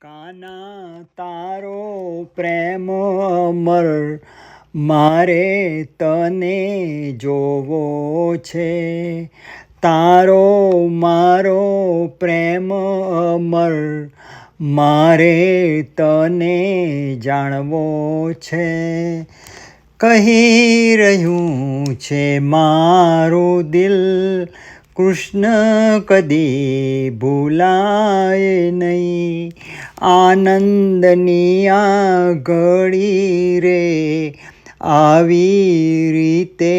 કાના તારો પ્રેમ અમર મારે તને જોવો છે. તારો મારો પ્રેમ અમર મારે તને જાણવો છે. કહી રહ્યું છે મારું દિલ, કૃષ્ણ કદી ભૂલાય નહીં. આનંદની આ ઘડી રે આવી રીતે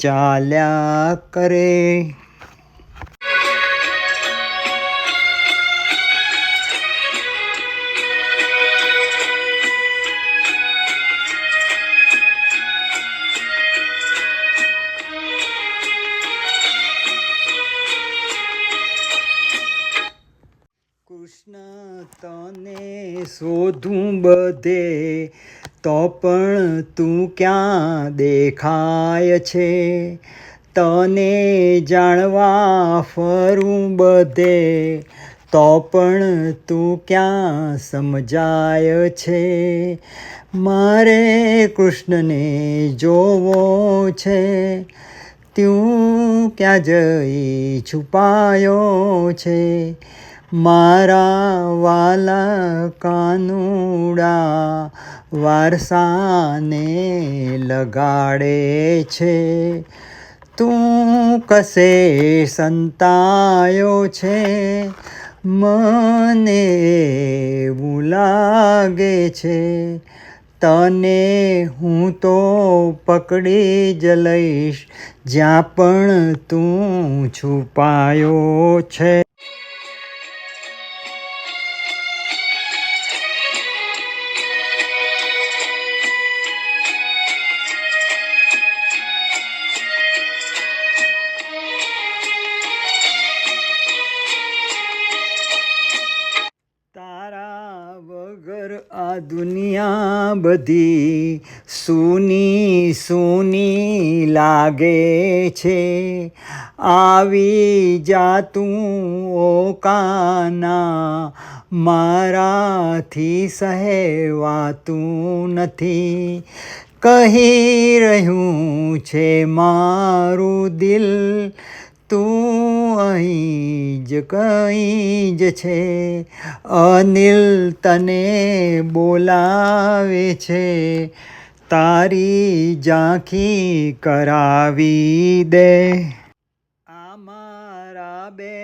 ચાલ્યા કરે. કૃષ્ણ તને શોધું બધે તો પણ તું ક્યાં દેખાય છે. તને જાણવા ફરું બધે તો પણ તું ક્યાં સમજાય છે. મારે કૃષ્ણને જોવો છે, તું ક્યાં જઈ છુપાયો છે. મારા વાલા કાનુડા વારસાને લગાડે છે. તું કશે સંતાયો છે, મને એવું લાગે છે. તને હું તો પકડી જ લઈશ જ્યાં પણ તું છુપાયો છે. તારા વગર આ દુનિયા બધી સૂની સૂની લાગે છે. આવી જા તું ઓ કાના, મારાથી સહેવાતું નથી. કહી રહ્યું છે મારું દિલ, તું અહીં જ કંઈ જ છે. અનિલ તને બોલાવે છે, તારી ઝાંખી કરાવી દે. આ મારા બે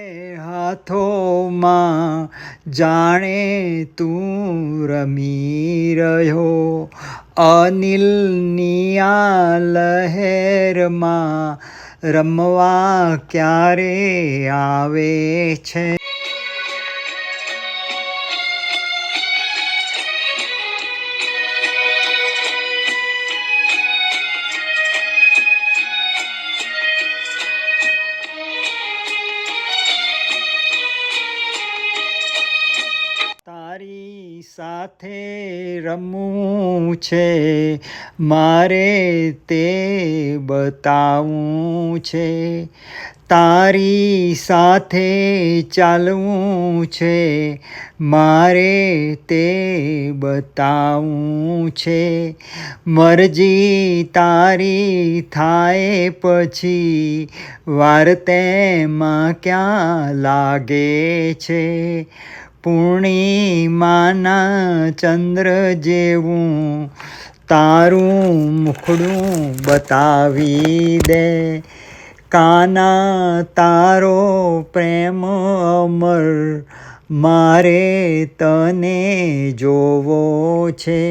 હાથોમાં જાણે તું રમી રહ્યો. અનિલની આ લહેરમાં રમવા ક્યારે આવે છે. તારી સાથે રમવું છે મારે, તે બતાવવું છે. તારી સાથે ચાલવું છે મારે, તે બતાવવું છે. મરજી તારી થાય પછી વાર તેમાં ક્યાં લાગે છે. પૂર્ણિમાના ચંદ્ર જેવું તારું મુખડું બતાવી દે. કાના તારો પ્રેમ અમર મારે તને જોવો છે.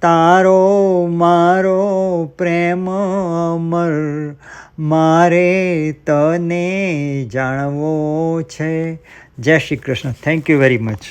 તારો મારો પ્રેમ અમર મારે તને જાણવો છે. જય Shri Krishna. Thank you very much.